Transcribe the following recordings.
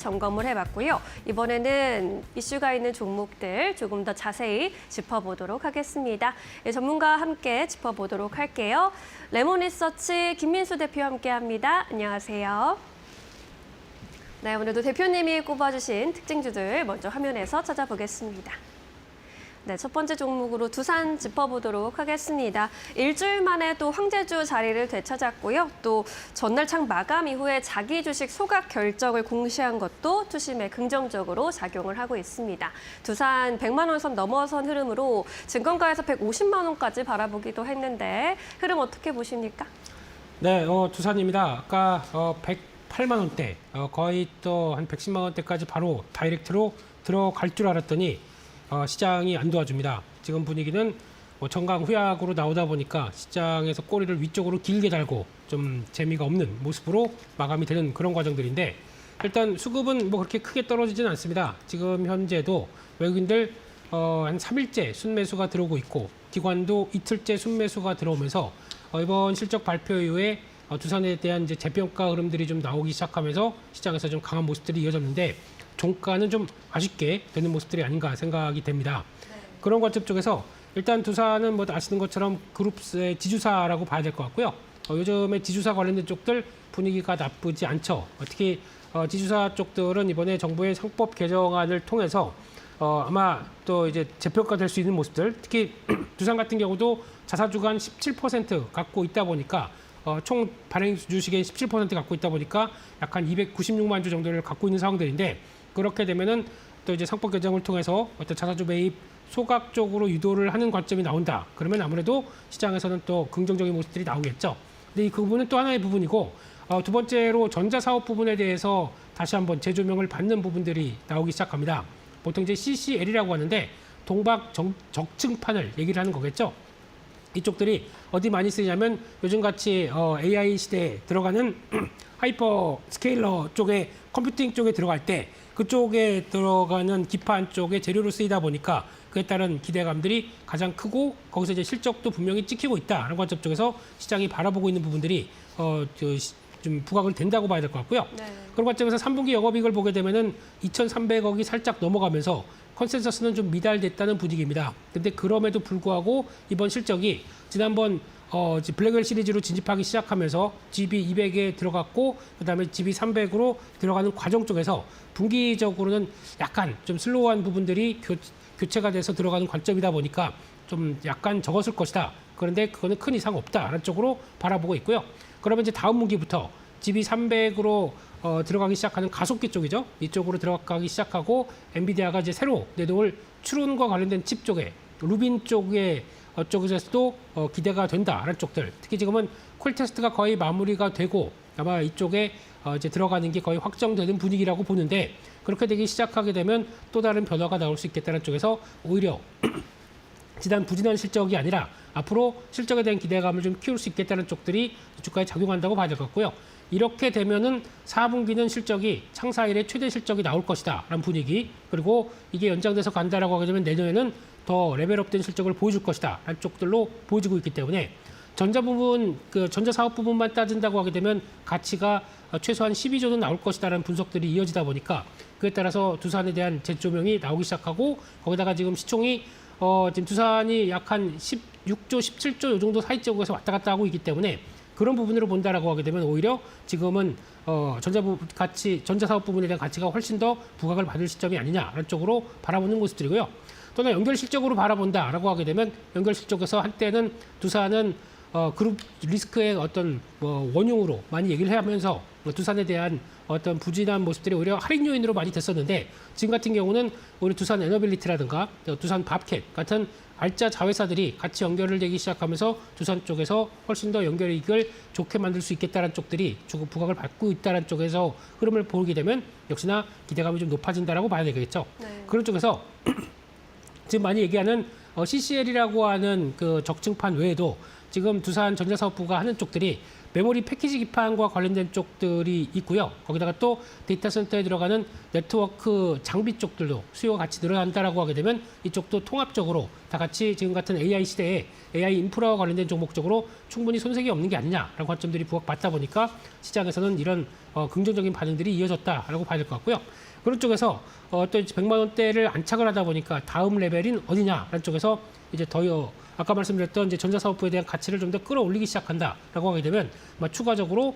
점검을 해봤고요. 이번에는 이슈가 있는 종목들 조금 더 자세히 짚어보도록 하겠습니다. 네, 전문가와 함께 짚어보도록 할게요. 레몬리서치 김민수 대표와 함께합니다. 안녕하세요. 네, 오늘도 대표님이 꼽아주신 특징주들 먼저 화면에서 찾아보겠습니다. 네, 첫 번째 종목으로 두산 짚어보도록 하겠습니다. 일주일 만에 또 황제주 자리를 되찾았고요. 또 전날 창 마감 이후에 자기 주식 소각 결정을 공시한 것도 투심에 긍정적으로 작용을 하고 있습니다. 두산 100만 원 선 넘어선 흐름으로 증권가에서 150만 원까지 바라보기도 했는데 흐름 어떻게 보십니까? 네, 두산입니다. 아까 108만 원대, 거의 또 한 110만 원대까지 바로 다이렉트로 들어갈 줄 알았더니 시장이 안 도와줍니다. 지금 분위기는 정강 후약으로 나오다 보니까 시장에서 꼬리를 위쪽으로 길게 달고 좀 재미가 없는 모습으로 마감이 되는 그런 과정들인데, 일단 수급은 뭐 그렇게 크게 떨어지지는 않습니다. 지금 현재도 외국인들 한 3일째 순매수가 들어오고 있고, 기관도 이틀째 순매수가 들어오면서 이번 실적 발표 이후에 두산에 대한 이제 재평가 흐름들이 좀 나오기 시작하면서 시장에서 좀 강한 모습들이 이어졌는데, 종가는 좀 아쉽게 되는 모습들이 아닌가 생각이 됩니다. 네. 그런 관점 쪽에서 일단 두산은 뭐 아시는 것처럼 그룹의 지주사라고 봐야 될 것 같고요. 요즘에 지주사 관련된 쪽들 분위기가 나쁘지 않죠. 특히 지주사 쪽들은 이번에 정부의 상법 개정안을 통해서 아마 또 이제 재평가 될 수 있는 모습들, 특히 두산 같은 경우도 자사주가 한 17% 갖고 있다 보니까 총 발행 주식의 17% 갖고 있다 보니까 약 한 296만 주 정도를 갖고 있는 상황들인데, 그렇게 되면은 또 이제 상법 개정을 통해서 어떤 자사주 매입 소각 쪽으로 유도를 하는 관점이 나온다. 그러면 아무래도 시장에서는 또 긍정적인 모습들이 나오겠죠. 근데 이 부분은 또 하나의 부분이고, 두 번째로 전자사업 부분에 대해서 다시 한번 재조명을 받는 부분들이 나오기 시작합니다. 보통 이제 CCL이라고 하는데 동박 적층판을 얘기를 하는 거겠죠. 이쪽들이 어디 많이 쓰냐면 요즘같이 AI 시대에 들어가는 하이퍼 스케일러 쪽에, 컴퓨팅 쪽에 들어갈 때 그쪽에 들어가는 기판 쪽에 재료로 쓰이다 보니까 그에 따른 기대감들이 가장 크고, 거기서 이제 실적도 분명히 찍히고 있다라는 관점 쪽에서 시장이 바라보고 있는 부분들이 좀 부각을 된다고 봐야 될 것 같고요. 네. 그런 관점에서 3분기 영업이익을 보게 되면은 2,300억이 살짝 넘어가면서 컨센서스는 좀 미달됐다는 분위기입니다. 근데 그럼에도 불구하고 이번 실적이 지난번 블랙웰 시리즈로 진입하기 시작하면서 GB200에 들어갔고, 그다음에 GB300으로 들어가는 과정 쪽에서 분기적으로는 약간 좀 슬로우한 부분들이 교체가 돼서 들어가는 관점이다 보니까 좀 약간 적었을 것이다. 그런데 그거는 큰 이상 없다라는 쪽으로 바라보고 있고요. 그러면 이제 다음 분기부터 GB300으로 들어가기 시작하는 가속기 쪽이죠. 이쪽으로 들어가기 시작하고, 엔비디아가 이제 새로 내놓을 추론과 관련된 칩 쪽에, 루빈 쪽에 쪽에서도 기대가 된다라는 쪽들. 특히 지금은 콜 테스트가 거의 마무리가 되고 아마 이쪽에 이제 들어가는 게 거의 확정되는 분위기라고 보는데, 그렇게 되기 시작하게 되면 또 다른 변화가 나올 수 있겠다는 쪽에서 오히려 지난 부진한 실적이 아니라 앞으로 실적에 대한 기대감을 좀 키울 수 있겠다는 쪽들이 주가에 작용한다고 봐야 될 것 같고요. 이렇게 되면은 4분기는 실적이 창사 이래 최대 실적이 나올 것이다 라는 분위기, 그리고 이게 연장돼서 간다라고 하게 되면 내년에는 더 레벨업된 실적을 보여줄 것이다 라는 쪽들로 보여지고 있기 때문에, 전자 부분, 전자 사업 부분만 따진다고 하게 되면 가치가 최소한 12조는 나올 것이다라는 분석들이 이어지다 보니까, 그에 따라서 두산에 대한 재조명이 나오기 시작하고, 거기다가 지금 시총이 지금 두산이 약 한 16조, 17조 이 정도 사이 쪽에서 왔다 갔다 하고 있기 때문에, 그런 부분으로 본다라고 하게 되면 오히려 지금은 전자사업 부분에 대한 가치가 훨씬 더 부각을 받을 시점이 아니냐라는 쪽으로 바라보는 모습들이고요. 또는 연결 실적으로 바라본다라고 하게 되면, 연결 실적에서 한때는 두산은 그룹 리스크의 어떤 원흉으로 많이 얘기를 하면서 두산에 대한 어떤 부진한 모습들이 오히려 할인 요인으로 많이 됐었는데, 지금 같은 경우는 우리 두산 에너빌리티라든가 두산 밥캣 같은 알짜 자회사들이 같이 연결을 되기 시작하면서 두산 쪽에서 훨씬 더 연결 이익을 좋게 만들 수 있겠다는 쪽들이 조금 부각을 받고 있다는 쪽에서 흐름을 보게 되면 역시나 기대감이 좀 높아진다라고 봐야 되겠죠. 네. 그런 쪽에서 지금 많이 얘기하는 CCL이라고 하는 그 적층판 외에도 지금 두산 전자사업부가 하는 쪽들이 메모리 패키지 기판과 관련된 쪽들이 있고요. 거기다가 또 데이터 센터에 들어가는 네트워크 장비 쪽들도 수요가 같이 늘어난다라고 하게 되면 이쪽도 통합적으로 다 같이 지금 같은 AI 시대에 AI 인프라와 관련된 종목 쪽으로 충분히 손색이 없는 게 아니냐라는 관점들이 부각받다 보니까 시장에서는 이런 긍정적인 반응들이 이어졌다라고 봐야 될 것 같고요. 그런 쪽에서 또 100만 원대를 안착을 하다 보니까 다음 레벨인 어디냐라는 쪽에서 이제 더 아까 말씀드렸던 이제 전자사업부에 대한 가치를 좀 더 끌어올리기 시작한다라고 하게 되면 추가적으로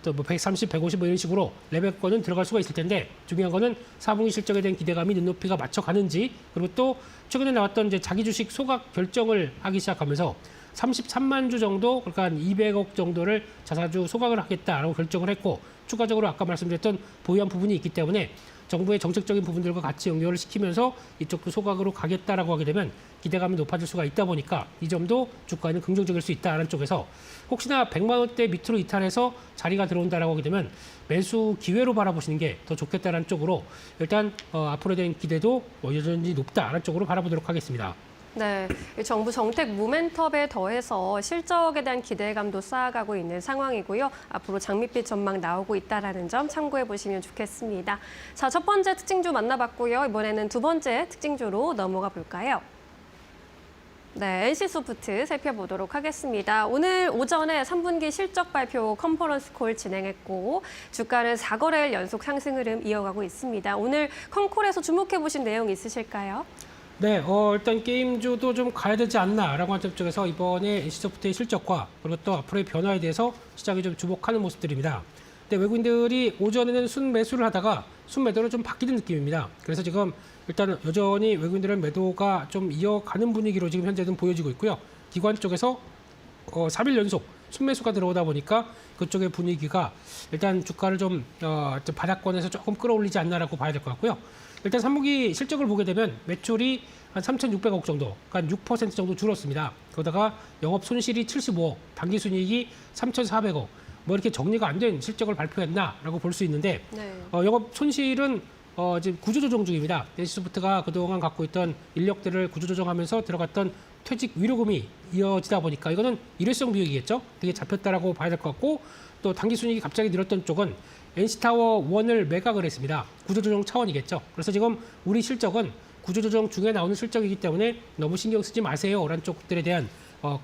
또 130, 150 이런 식으로 레벨권은 들어갈 수가 있을 텐데 중요한 거는 4분기 실적에 대한 기대감이 눈높이가 맞춰가는지 그리고 또 최근에 나왔던 이제 자기 주식 소각 결정을 하기 시작하면서 33만 주 정도 그러니까 한 200억 정도를 자사주 소각을 하겠다라고 결정을 했고 추가적으로 아까 말씀드렸던 보유한 부분이 있기 때문에 정부의 정책적인 부분들과 같이 연결을 시키면서 이쪽도 소각으로 가겠다라고 하게 되면 기대감이 높아질 수가 있다 보니까 이 점도 주가에는 긍정적일 수 있다는 쪽에서 혹시나 100만 원대 밑으로 이탈해서 자리가 들어온다라고 하게 되면 매수 기회로 바라보시는 게 더 좋겠다는 쪽으로 일단 앞으로에 대한 기대도 여전히 높다라는 쪽으로 바라보도록 하겠습니다. 네, 이 정부 정책 모멘텀에 더해서 실적에 대한 기대감도 쌓아가고 있는 상황이고요. 앞으로 장밋빛 전망 나오고 있다는 점 참고해 보시면 좋겠습니다. 자, 첫 번째 특징주 만나봤고요. 이번에는 두 번째 특징주로 넘어가 볼까요? 네, NC소프트 살펴보도록 하겠습니다. 오늘 오전에 3분기 실적 발표 컨퍼런스 콜 진행했고 주가는 4거래일 연속 상승 흐름 이어가고 있습니다. 오늘 컨콜에서 주목해 보신 내용 있으실까요? 네, 일단 게임주도 좀 가야 되지 않나라고 하는 점 쪽에서 이번에 NC소프트의 실적과 그리고 또 앞으로의 변화에 대해서 시장이 좀 주목하는 모습들입니다. 근데 외국인들이 오전에는 순매수를 하다가 순매도로 좀 바뀌는 느낌입니다. 그래서 지금 일단 여전히 외국인들은 매도가 좀 이어가는 분위기로 지금 현재는 보여지고 있고요. 기관 쪽에서 3일 연속 순매수가 들어오다 보니까 그쪽의 분위기가 일단 주가를 좀 바닥권에서 조금 끌어올리지 않나라고 봐야 될 것 같고요. 일단 3분기 실적을 보게 되면 매출이 한 3,600억 정도, 그러니까 6% 정도 줄었습니다. 그러다가 영업 손실이 75억, 당기 순이익이 3,400억. 뭐 이렇게 정리가 안 된 실적을 발표했나라고 볼 수 있는데 네. 영업 손실은 지금 구조조정 중입니다. NC소프트가 그동안 갖고 있던 인력들을 구조조정하면서 들어갔던 퇴직 위로금이 이어지다 보니까 이거는 일회성 비용이겠죠. 되게 잡혔다라고 봐야 될 것 같고 또 당기 순이익이 갑자기 늘었던 쪽은 NC타워 1을 매각을 했습니다. 구조조정 차원이겠죠. 그래서 지금 우리 실적은 구조조정 중에 나오는 실적이기 때문에 너무 신경 쓰지 마세요. 라는 쪽들에 대한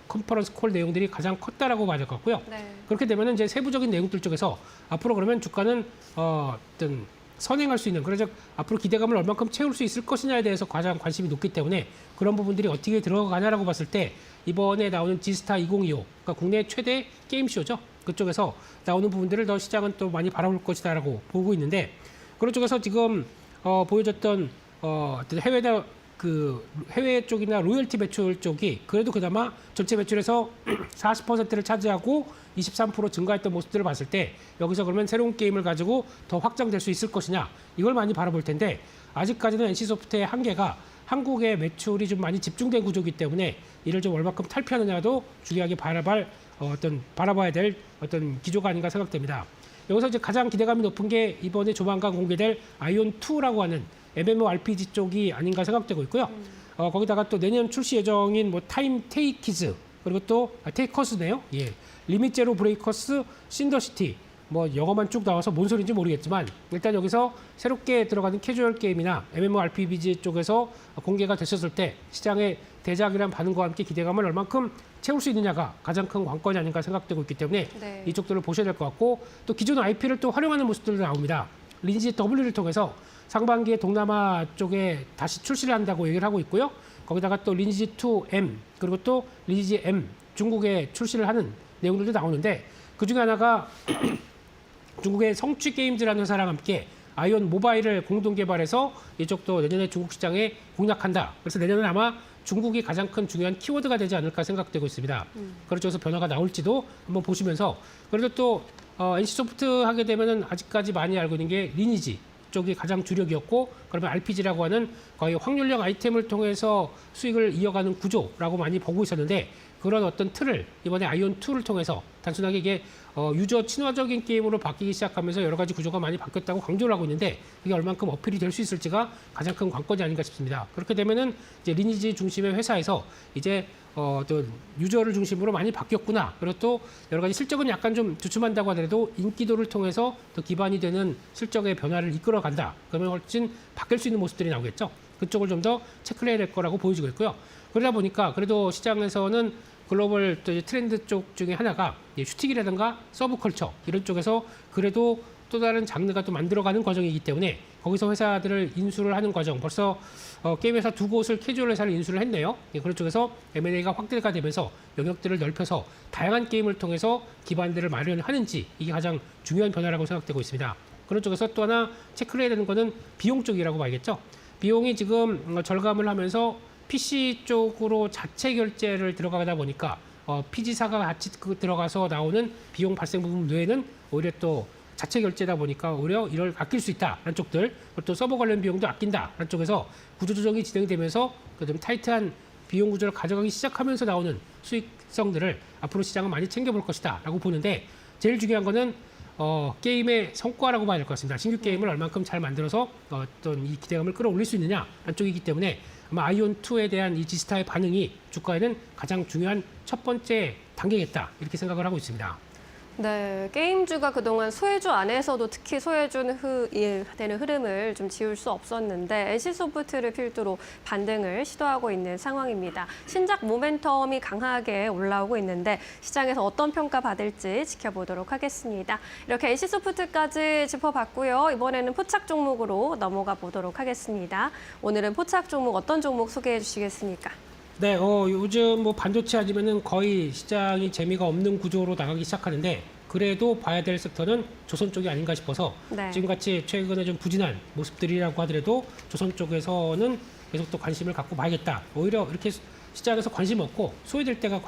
컨퍼런스 콜 내용들이 가장 컸다라고 봐야 될 것 같고요. 네. 그렇게 되면 이제 세부적인 내용들 쪽에서 앞으로 그러면 주가는 어떤 선행할 수 있는 그래서 앞으로 기대감을 얼만큼 채울 수 있을 것이냐에 대해서 가장 관심이 높기 때문에 그런 부분들이 어떻게 들어가냐라고 봤을 때 이번에 나오는 지스타 2025 그러니까 국내 최대 게임쇼죠. 그쪽에서 나오는 부분들을 더 시장은 또 많이 바라볼 것이다라고 보고 있는데 그런 쪽에서 지금 보여줬던 어떤 해외 쪽이나 로열티 매출 쪽이 그래도 그나마 전체 매출에서 40%를 차지하고 23% 증가했던 모습들을 봤을 때 여기서 그러면 새로운 게임을 가지고 더 확장될 수 있을 것이냐 이걸 많이 바라볼 텐데 아직까지는 NC소프트의 한계가 한국의 매출이 좀 많이 집중된 구조이기 때문에 이를 좀 얼마큼 탈피하느냐도 중요하게 바라봐야 될 어떤 기조가 아닌가 생각됩니다. 여기서 이제 가장 기대감이 높은 게 이번에 조만간 공개될 아이온2라고 하는 MMORPG 쪽이 아닌가 생각되고 있고요. 거기다가 또 내년 출시 예정인 뭐 타임 테이키즈 그리고 또 테이커스네요. 예, 리밋 제로 브레이커스 신더시티 뭐 영어만 쭉 나와서 뭔 소리인지 모르겠지만 일단 여기서 새롭게 들어가는 캐주얼 게임이나 MMORPG 쪽에서 공개가 됐었을 때 시장의 대작이란 반응과 함께 기대감을 얼만큼 채울 수 있느냐가 가장 큰 관건이 아닌가 생각되고 있기 때문에 네. 이쪽들을 보셔야 될 것 같고 또 기존 IP를 또 활용하는 모습들도 나옵니다. 리니지 W를 통해서 상반기에 동남아 쪽에 다시 출시를 한다고 얘기를 하고 있고요. 거기다가 또 리니지 2M 그리고 또 리니지 M 중국에 출시를 하는 내용들도 나오는데 그중에 하나가 중국의 성취 게임즈라는 회사랑 함께 아이온 모바일을 공동 개발해서 이쪽도 내년에 중국 시장에 공략한다. 그래서 내년은 아마 중국이 가장 큰 중요한 키워드가 되지 않을까 생각되고 있습니다. 그런 쪽에서 변화가 나올지도 한번 보시면서 그래도 또 NC소프트 하게 되면은 아직까지 많이 알고 있는 게 리니지 쪽이 가장 주력이었고 그러면 RPG라고 하는 거의 확률형 아이템을 통해서 수익을 이어가는 구조라고 많이 보고 있었는데 그런 어떤 틀을 이번에 아이온2를 통해서 단순하게 이게 유저 친화적인 게임으로 바뀌기 시작하면서 여러 가지 구조가 많이 바뀌었다고 강조를 하고 있는데 이게 얼만큼 어필이 될 수 있을지가 가장 큰 관건이 아닌가 싶습니다. 그렇게 되면은 이제 리니지 중심의 회사에서 이제 또 유저를 중심으로 많이 바뀌었구나. 그리고 또 여러 가지 실적은 약간 좀 주춤한다고 하더라도 인기도를 통해서 더 기반이 되는 실적의 변화를 이끌어간다. 그러면 훨씬 바뀔 수 있는 모습들이 나오겠죠. 그쪽을 좀 더 체크를 해야 될 거라고 보여지고 있고요. 그러다 보니까 그래도 시장에서는 글로벌 또 이제 트렌드 쪽 중에 하나가 슈팅이라든가 서브컬처 이런 쪽에서 그래도 또 다른 장르가 또 만들어가는 과정이기 때문에 거기서 회사들을 인수를 하는 과정, 벌써 게임 회사 두 곳을 캐주얼 회사를 인수를 했네요. 그런 쪽에서 M&A가 확대가 되면서 영역들을 넓혀서 다양한 게임을 통해서 기반들을 마련하는지 이게 가장 중요한 변화라고 생각되고 있습니다. 그런 쪽에서 또 하나 체크를 해야 되는 거는 비용 쪽이라고 봐야겠죠. 비용이 지금 절감을 하면서 PC 쪽으로 자체 결제를 들어가다 보니까 PG사가 같이 들어가서 나오는 비용 발생 부분 외에는 오히려 또 자체 결제다 보니까 오히려 이걸 아낄 수 있다라는 쪽들, 또 서버 관련 비용도 아낀다라는 쪽에서 구조조정이 진행되면서 좀 타이트한 비용 구조를 가져가기 시작하면서 나오는 수익성들을 앞으로 시장은 많이 챙겨볼 것이다라고 보는데 제일 중요한 거는 게임의 성과라고 봐야 될 것 같습니다. 신규 게임을 얼만큼 잘 만들어서 어떤 이 기대감을 끌어올릴 수 있느냐라는 쪽이기 때문에 아마 아이온2에 대한 이 지스타의 반응이 주가에는 가장 중요한 첫 번째 단계겠다 이렇게 생각을 하고 있습니다. 네, 게임주가 그동안 소외주 안에서도 특히 소외주는 되는 흐름을 좀 지울 수 없었는데 NC소프트를 필두로 반등을 시도하고 있는 상황입니다. 신작 모멘텀이 강하게 올라오고 있는데 시장에서 어떤 평가 받을지 지켜보도록 하겠습니다. 이렇게 NC소프트까지 짚어봤고요. 이번에는 포착 종목으로 넘어가 보도록 하겠습니다. 오늘은 포착 종목 어떤 종목 소개해 주시겠습니까? 네, 요즘 뭐 반도체 아니면은 거의 시장이 재미가 없는 구조로 나가기 시작하는데 그래도 봐야 될 섹터는 조선 쪽이 아닌가 싶어서 네. 지금같이 최근에 좀 부진한 모습들이라고 하더라도 조선 쪽에서는 계속 또 관심을 갖고 봐야겠다. 오히려 이렇게 시장에서 관심 없고 소외될 때가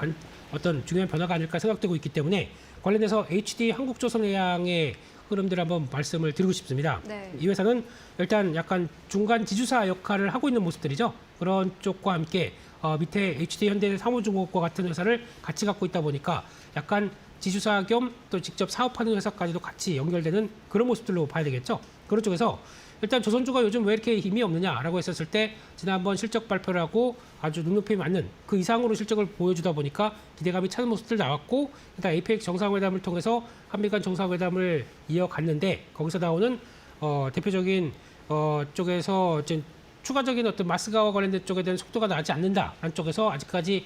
어떤 중요한 변화가 아닐까 생각되고 있기 때문에 관련해서 HD 한국조선해양의 흐름들 한번 말씀을 드리고 싶습니다. 네. 이 회사는 일단 약간 중간 지주사 역할을 하고 있는 모습들이죠. 그런 쪽과 함께 밑에 HD 현대사무중공업과 같은 회사를 같이 갖고 있다 보니까 약간 지주사 겸 또 직접 사업하는 회사까지도 같이 연결되는 그런 모습들로 봐야 되겠죠. 그런 쪽에서 일단 조선주가 요즘 왜 이렇게 힘이 없느냐라고 했었을 때 지난번 실적 발표를 하고 아주 눈높이에 맞는 그 이상으로 실적을 보여주다 보니까 기대감이 차는 모습들 나왔고 일단 APEC 정상회담을 통해서 한미 간 정상회담을 이어갔는데 거기서 나오는 대표적인 쪽에서 지금 추가적인 어떤 마스가와 관련된 쪽에 대한 속도가 나지 않는다라는 쪽에서 아직까지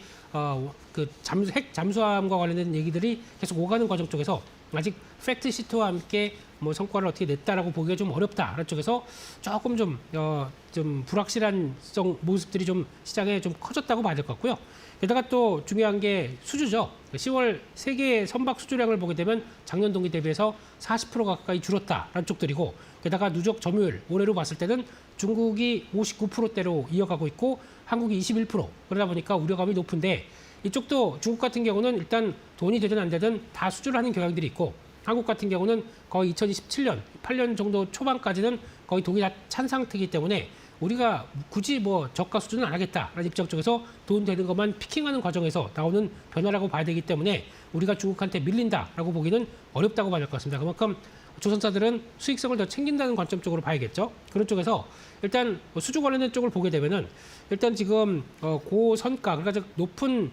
핵 잠수함과 관련된 얘기들이 계속 오가는 과정 쪽에서 아직 팩트 시트와 함께 뭐 성과를 어떻게 냈다라고 보기가 좀 어렵다라는 쪽에서 조금 좀 불확실한 모습들이 좀 시장에 좀 커졌다고 봐야 될 것 같고요. 게다가 또 중요한 게 수주죠. 10월 세계 선박 수주량을 보게 되면 작년 동기 대비해서 40% 가까이 줄었다라는 쪽들이고 게다가 누적 점유율 올해로 봤을 때는 중국이 59%대로 이어가고 있고 한국이 21% 그러다 보니까 우려감이 높은데 이쪽도 중국 같은 경우는 일단 돈이 되든 안 되든 다 수주를 하는 경향들이 있고 한국 같은 경우는 거의 2027년, 8년 정도 초반까지는 거의 돈이 다 찬 상태이기 때문에 우리가 굳이 뭐 저가 수준은 안 하겠다라는 입장 쪽에서 돈 되는 것만 피킹하는 과정에서 나오는 변화라고 봐야 되기 때문에 우리가 중국한테 밀린다라고 보기는 어렵다고 봐야 될 것 같습니다. 그만큼 조선사들은 수익성을 더 챙긴다는 관점 쪽으로 봐야겠죠. 그런 쪽에서 일단 수주 관련된 쪽을 보게 되면은 일단 지금 고성과 그러니까 높은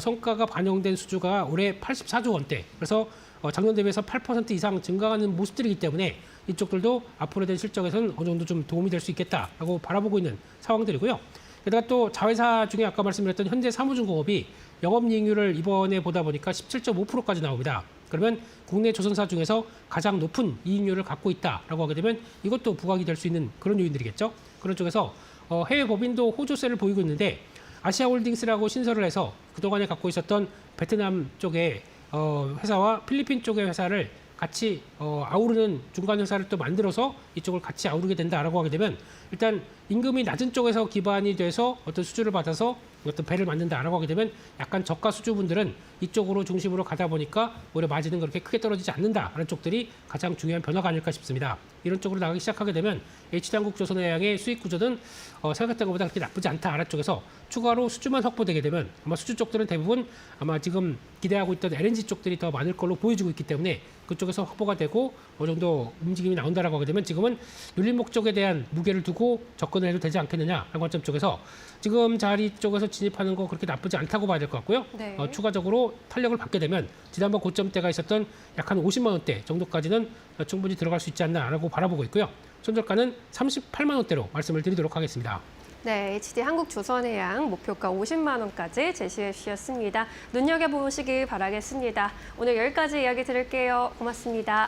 성과가 반영된 수주가 올해 84조 원대. 그래서 작년 대비해서 8% 이상 증가하는 모습들이기 때문에 이쪽들도 앞으로 된 실적에서는 어느 정도 좀 도움이 될 수 있겠다라고 바라보고 있는 상황들이고요. 게다가 또 자회사 중에 아까 말씀드렸던 현대사무중공업이 영업이익률을 이번에 보다 보니까 17.5%까지 나옵니다. 그러면 국내 조선사 중에서 가장 높은 이익률을 갖고 있다라고 하게 되면 이것도 부각이 될 수 있는 그런 요인들이겠죠. 그런 쪽에서 해외 법인도 호조세를 보이고 있는데 아시아홀딩스라고 신설을 해서 그동안에 갖고 있었던 베트남 쪽의 회사와 필리핀 쪽의 회사를 같이 아우르는 중간 회사를 또 만들어서 이쪽을 같이 아우르게 된다라고 하게 되면 일단 임금이 낮은 쪽에서 기반이 돼서 어떤 수주를 받아서 어떤 배를 만든다라고 하게 되면 약간 저가 수주분들은 이쪽으로 중심으로 가다 보니까 오히려 마진은 그렇게 크게 떨어지지 않는다라는 쪽들이 가장 중요한 변화가 아닐까 싶습니다. 이런 쪽으로 나가기 시작하게 되면 HD한국조선해양의 수익 구조는 생각했던 것보다 그렇게 나쁘지 않다라는 쪽에서 추가로 수주만 확보되게 되면 아마 수주 쪽들은 대부분 아마 지금 기대하고 있던 LNG 쪽들이 더 많을 걸로 보여지고 있기 때문에 그쪽에서 확보가 되고 어느 정도 움직임이 나온다라고 하게 되면 지금은 윤리 목적에 대한 무게를 두고 접근을 해도 되지 않겠느냐라는 관점 쪽에서 지금 자리 쪽에서 진입하는 거 그렇게 나쁘지 않다고 봐야 될 것 같고요. 네. 추가적으로 탄력을 받게 되면 지난번 고점대가 있었던 약 한 50만 원대 정도까지는 충분히 들어갈 수 있지 않나라고 바라보고 있고요. 손절가는 38만 원대로 말씀을 드리도록 하겠습니다. 네, HD 한국조선해양 목표가 50만 원까지 제시해 주셨습니다. 눈여겨보시길 바라겠습니다. 오늘 여기까지 이야기 드릴게요. 고맙습니다.